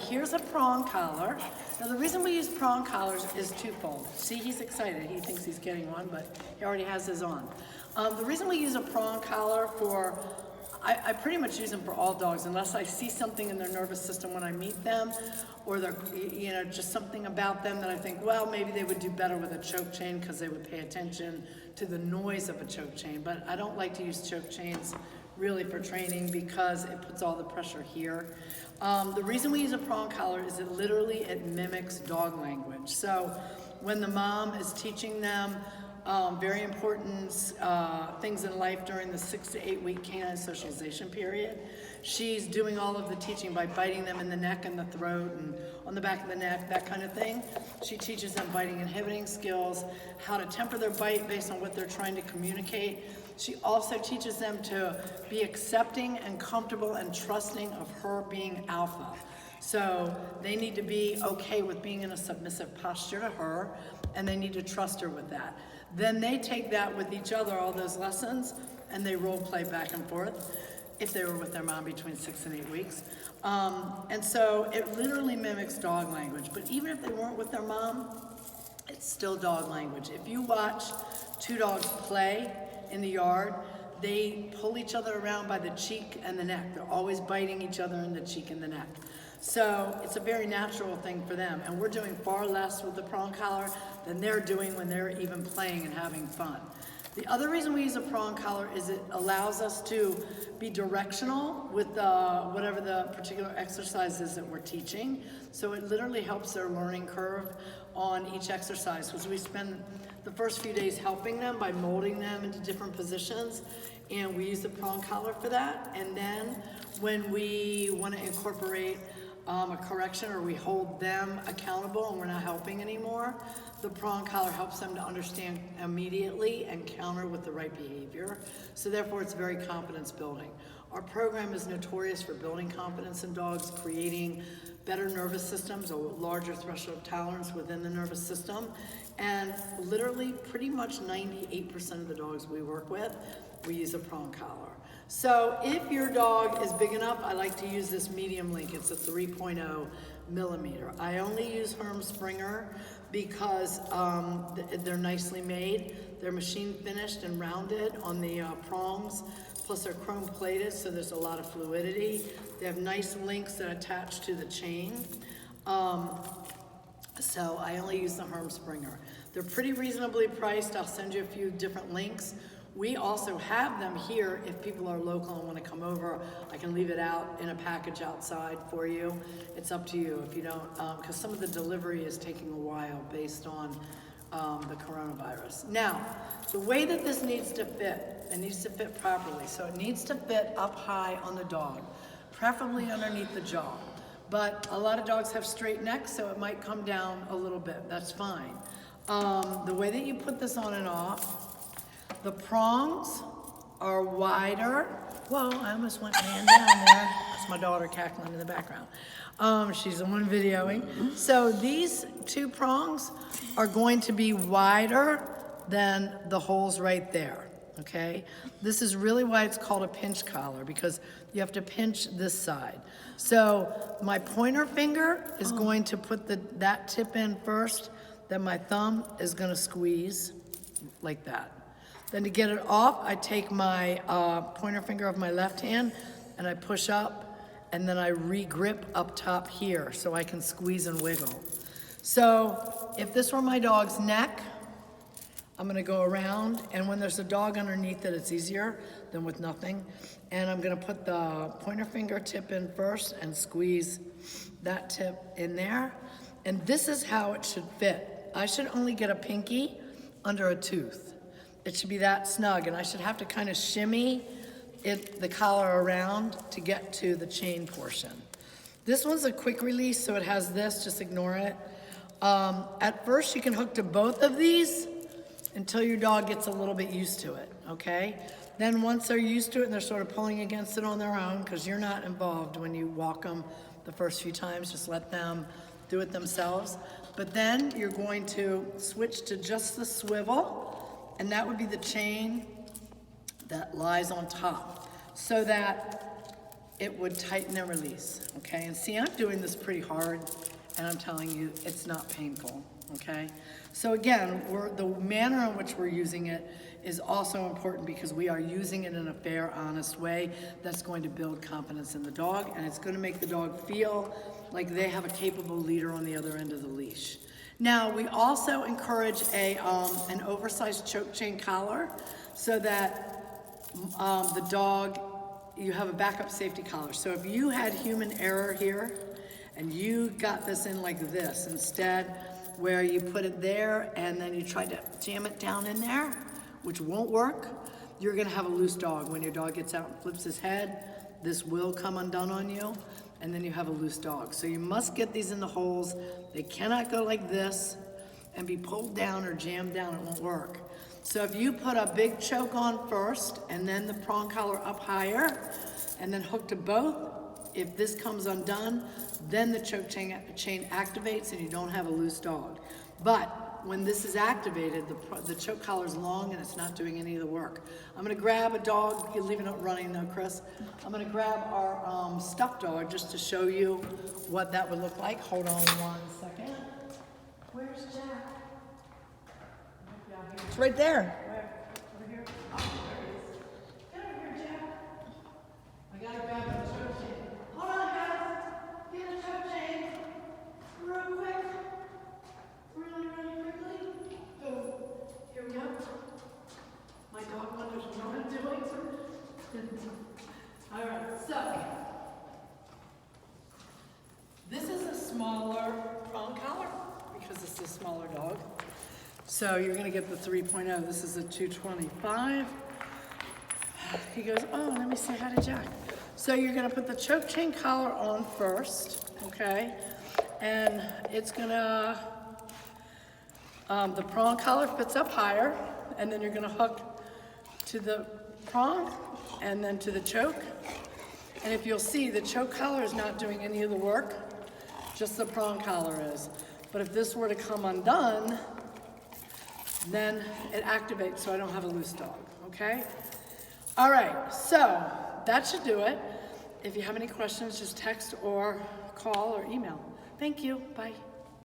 here's a prong collar. Now the reason we use prong collars is twofold. See, he's excited. He thinks he's getting one, but he already has his on. The reason we use a prong collar for, I pretty much use them for all dogs unless I see something in their nervous system when I meet them, or they're, just something about them that I think, well, maybe they would do better with a choke chain because they would pay attention to the noise of a choke chain. But I don't like to use choke chains really for training because it puts all the pressure here. The reason we use a prong collar is it mimics dog language. So when the mom is teaching them very important things in life during the 6 to 8 week canine socialization period, she's doing all of the teaching by biting them in the neck and the throat and on the back of the neck, that kind of thing. She teaches them biting inhibiting skills, how to temper their bite based on what they're trying to communicate. She also teaches them to be accepting and comfortable and trusting of her being alpha. So they need to be okay with being in a submissive posture to her, and they need to trust her with that. Then they take that with each other, all those lessons, and they role play back and forth if they were with their mom between 6 and 8 weeks. And so it literally mimics dog language, but even if they weren't with their mom, it's still dog language. If you watch two dogs play in the yard, they pull each other around by the cheek and the neck. They're always biting each other in the cheek and the neck. So it's a very natural thing for them. And we're doing far less with the prong collar than they're doing when they're even playing and having fun. The other reason we use a prong collar is it allows us to be directional with whatever the particular exercise is that we're teaching. So it literally helps their learning curve on each exercise, because we spend the first few days helping them by molding them into different positions, and we use the prong collar for that. And then when we want to incorporate a correction, or we hold them accountable and we're not helping anymore, the prong collar helps them to understand immediately and counter with the right behavior. So therefore it's very confidence building. Our program is notorious for building confidence in dogs, creating better nervous systems, a larger threshold of tolerance within the nervous system. And literally pretty much 98% of the dogs we work with, we use a prong collar. So if your dog is big enough, I like to use this medium link. It's a 3.0 millimeter. I only use Herm Springer because they're nicely made. They're machine finished and rounded on the prongs, plus they're chrome plated, so there's a lot of fluidity. They have nice links that attach to the chain. So I only use the Herm Springer. They're pretty reasonably priced. I'll send you a few different links. We also have them here if people are local and want to come over. I can leave it out in a package outside for you. It's up to you if you don't, because some of the delivery is taking a while based on the coronavirus. Now, the way that this needs to fit, it needs to fit properly. So it needs to fit up high on the dog, preferably underneath the jaw. But a lot of dogs have straight necks, so it might come down a little bit. That's fine. The way that you put this on and off, the prongs are wider. Whoa, I almost went man down there. That's my daughter cackling in the background. She's the one videoing. So these two prongs are going to be wider than the holes right there, okay? This is really why it's called a pinch collar, because you have to pinch this side. So my pointer finger is going to put that tip in first, then my thumb is gonna squeeze like that. Then to get it off, I take my pointer finger of my left hand and I push up, and then I re-grip up top here so I can squeeze and wiggle. So if this were my dog's neck, I'm gonna go around, and when there's a dog underneath it, it's easier than with nothing. And I'm gonna put the pointer finger tip in first and squeeze that tip in there. And this is how it should fit. I should only get a pinky under a tooth. It should be that snug, and I should have to kind of shimmy the collar around to get to the chain portion. This one's a quick release, so it has this, just ignore it. At first you can hook to both of these until your dog gets a little bit used to it, okay? Then once they're used to it and they're sort of pulling against it on their own, because you're not involved when you walk them the first few times, just let them do it themselves. But then you're going to switch to just the swivel, and that would be the chain that lies on top, so that it would tighten and release, okay? And see, I'm doing this pretty hard, and I'm telling you, it's not painful, okay? So again, the manner in which we're using it is also important because we are using it in a fair, honest way that's going to build confidence in the dog, and it's going to make the dog feel like they have a capable leader on the other end of the leash. Now, we also encourage an oversized choke chain collar so that the dog, you have a backup safety collar. So if you had human error here and you got this in like this instead, where you put it there and then you try to jam it down in there, which won't work, you're gonna have a loose dog. When your dog gets out and flips his head, this will come undone on you, and then you have a loose dog. So you must get these in the holes. They cannot go like this and be pulled down or jammed down, it won't work. So if you put a big choke on first and then the prong collar up higher and then hook to both, if this comes undone, then the choke chain activates and you don't have a loose dog. But when this is activated, the choke collar is long and it's not doing any of the work. I'm gonna grab a dog, you're leaving it running though, Chris. I'm gonna grab our stuffed dog just to show you what that would look like. Hold on 1 second. Where's Jack? It's right there. Where? Over here? Oh, there he is. Get over here, Jack. I gotta grab the choke chain. Hold on, guys. Get a choke chain. Real quick. Really, really quickly. Go. Here we go. My dog wonders what I'm doing. All right, so this is a smaller prong collar because it's a smaller dog. So you're gonna get the 3.0. This is a 225. He goes, oh, let me say hi to Jack. So you're gonna put the choke chain collar on first, okay? And it's gonna, the prong collar fits up higher, and then you're gonna hook to the prong and then to the choke. And if you'll see, the choke collar is not doing any of the work, just the prong collar is. But if this were to come undone, then it activates so I don't have a loose dog, okay? All right, so that should do it. If you have any questions, just text or call or email. Thank you, bye.